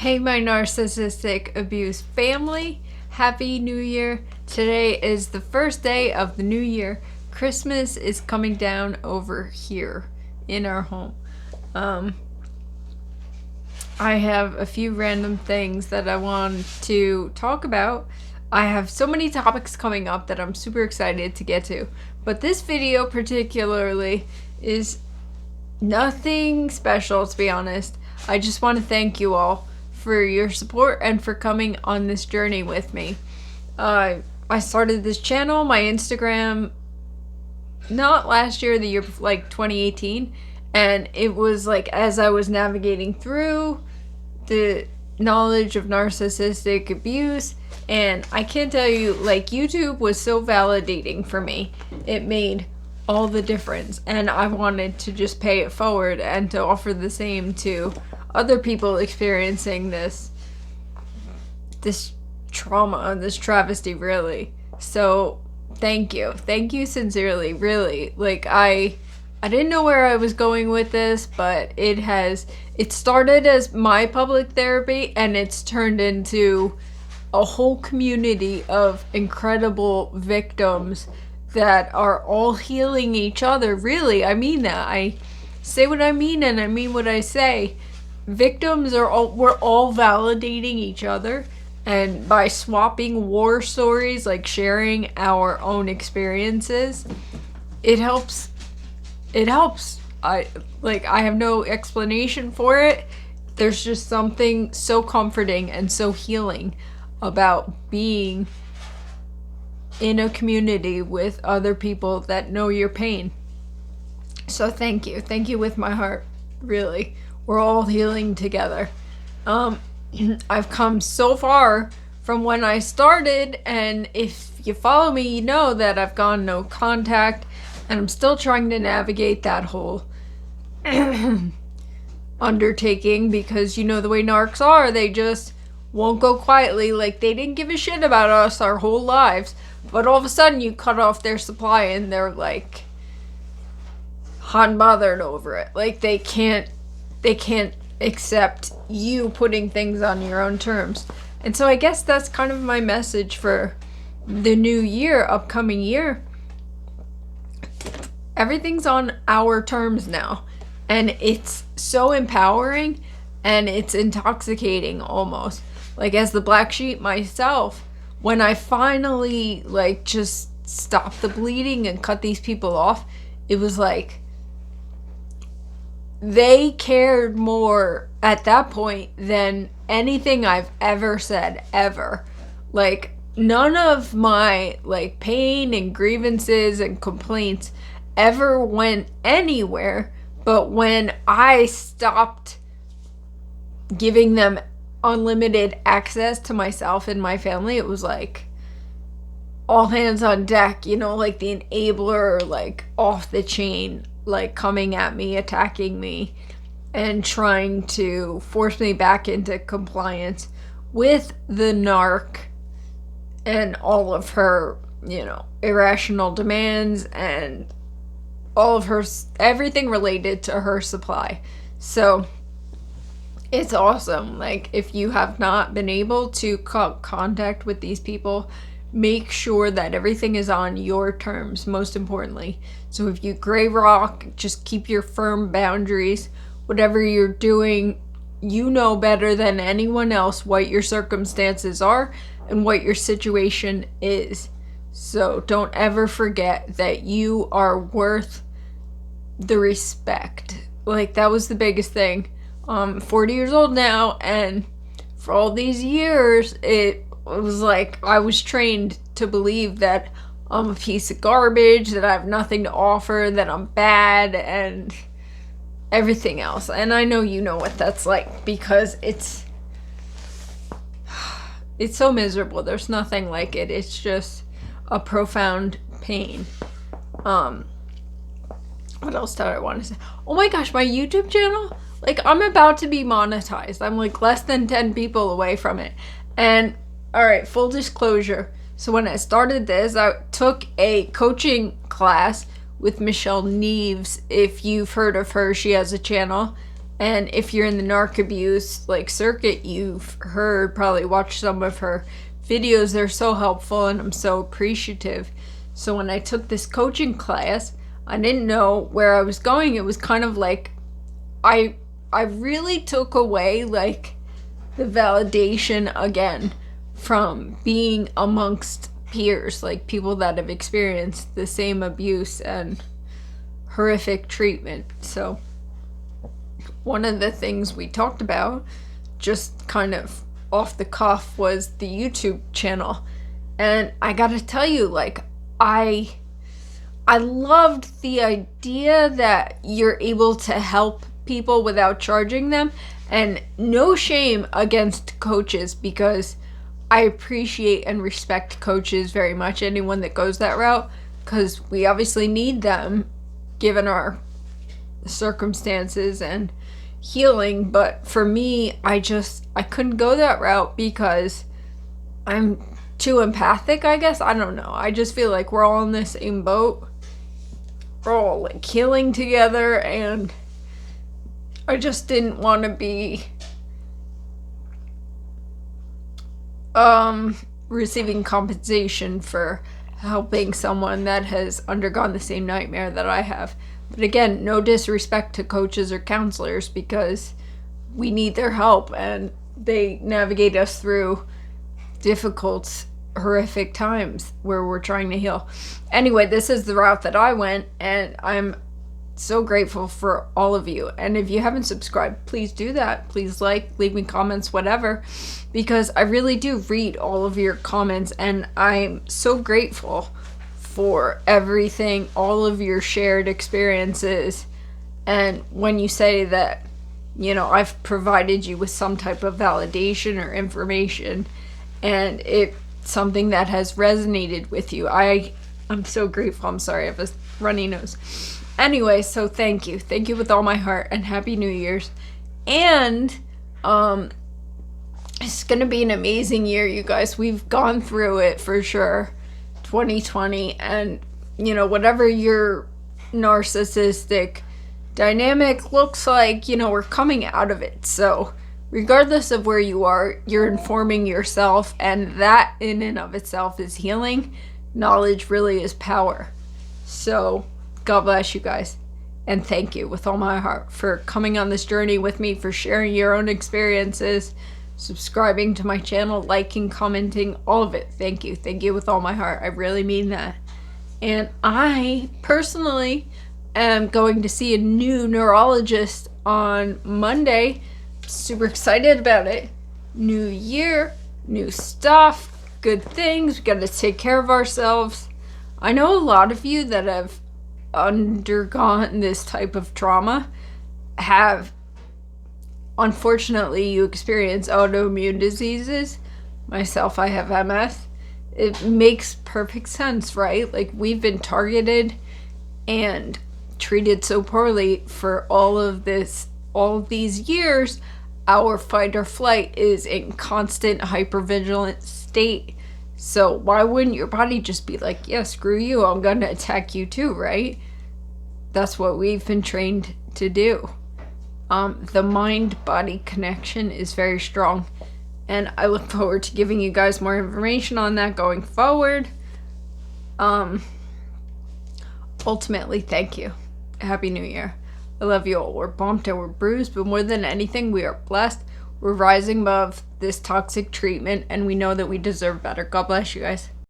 Hey, my narcissistic abuse family. Happy New Year. Today is the first day of the new year. Christmas is coming down over here in our home. I have a few random things that I want to talk about. I have so many topics coming up that I'm super excited to get to. But this video particularly is nothing special, to be honest. I just want to thank you all for your support and for coming on this journey with me. I started this channel, my Instagram, not last year, the year like 2018, and it was like as I was navigating through the knowledge of narcissistic abuse, and I can't tell you, like, YouTube was so validating for me. It made all the difference, and I wanted to just pay it forward and to offer the same to other people experiencing this trauma, this travesty, really. So thank you sincerely, really. Like, I didn't know where I was going with this, but it started as my public therapy, and it's turned into a whole community of incredible victims that are all healing each other. Really, I mean that. I say what I mean, and I mean what I say. Victims we're all validating each other, and by swapping war stories, like sharing our own experiences, it helps. I have no explanation for it. There's just something so comforting and so healing about being in a community with other people that know your pain. So thank you with my heart, really. We're all healing together. I've come so far from when I started, and if you follow me, you know that I've gone no contact, and I'm still trying to navigate that whole undertaking, because you know the way narcs are, they just won't go quietly. Like, they didn't give a shit about us our whole lives, but all of a sudden you cut off their supply and they're like hot and bothered over it. Like, they can't accept you putting things on your own terms. And so I guess that's kind of my message for the new year, upcoming year. Everything's on our terms now, and it's so empowering, and it's intoxicating almost. Like, as the black sheep myself, when I finally like just stopped the bleeding and cut these people off, it was like they cared more at that point than anything I've ever said, ever. Like, none of my like pain and grievances and complaints ever went anywhere, but when I stopped giving them unlimited access to myself and my family, it was like all hands on deck, you know, like the enabler, like off the chain, like coming at me, attacking me, and trying to force me back into compliance with the narc and all of her, you know, irrational demands and all of her, everything related to her supply. So it's awesome. Like, if you have not been able to contact with these people, make sure that everything is on your terms, most importantly. So if you gray rock, just keep your firm boundaries. Whatever you're doing, you know better than anyone else what your circumstances are and what your situation is. So don't ever forget that you are worth the respect. Like, that was the biggest thing. I'm 40 years old now, and for all these years, it was like I was trained to believe that I'm a piece of garbage, that I have nothing to offer, that I'm bad, and everything else. And I know you know what that's like, because it's so miserable. There's nothing like it. It's just a profound pain. What else did I want to say? Oh my gosh, my YouTube channel? Like, I'm about to be monetized. I'm like less than 10 people away from it. And alright, full disclosure. So when I started this, I took a coaching class with Michelle Neves. If you've heard of her, she has a channel. And if you're in the narc abuse like circuit, you've probably watched some of her videos. They're so helpful and I'm so appreciative. So when I took this coaching class, I didn't know where I was going. It was kind of like I really took away like the validation again from being amongst peers, like people that have experienced the same abuse and horrific treatment. So one of the things we talked about, just kind of off the cuff, was the YouTube channel. And I gotta tell you, like, I loved the idea that you're able to help people without charging them. And no shame against coaches, because I appreciate and respect coaches very much, anyone that goes that route, because we obviously need them given our circumstances and healing. But for me, I couldn't go that route because I'm too empathic, I guess. I don't know. I just feel like we're all in the same boat. We're all like healing together, and I just didn't want to be receiving compensation for helping someone that has undergone the same nightmare that I have. But again, no disrespect to coaches or counselors, because we need their help and they navigate us through difficult, horrific times where we're trying to heal. Anyway, this is the route that I went, and I'm so grateful for all of you. And if you haven't subscribed, please do that. Please leave me comments, whatever, because I really do read all of your comments, and I'm so grateful for everything, all of your shared experiences. And when you say that, I've provided you with some type of validation or information, and it's something that has resonated with you, I'm so grateful. I'm sorry, I have a runny nose. Anyway, so thank you with all my heart, and Happy New Year's. And it's gonna be an amazing year, you guys. We've gone through it for sure, 2020, and whatever your narcissistic dynamic looks like, we're coming out of it. So regardless of where you are, you're informing yourself, and that in and of itself is healing. Knowledge really is power. So God bless you guys, and thank you with all my heart for coming on this journey with me, for sharing your own experiences, subscribing to my channel, liking, commenting, all of it. Thank you with all my heart. I really mean that. And I personally am going to see a new neurologist on Monday. Super excited about it. New year, new stuff, good things. We gotta take care of ourselves. I know a lot of you that have undergone this type of trauma have, unfortunately, you experience autoimmune diseases. Myself, I have MS. It makes perfect sense, right? Like, we've been targeted and treated so poorly for all of these years. Our fight or flight is in constant hypervigilant state. So why wouldn't your body just be like, yeah, screw you, I'm gonna attack you too, right? That's what we've been trained to do. The mind-body connection is very strong, and I look forward to giving you guys more information on that going forward. Ultimately, thank you. Happy New Year. I love you all. We're bumped and we're bruised, but more than anything, we are blessed. We're rising above this toxic treatment, and we know that we deserve better. God bless you guys.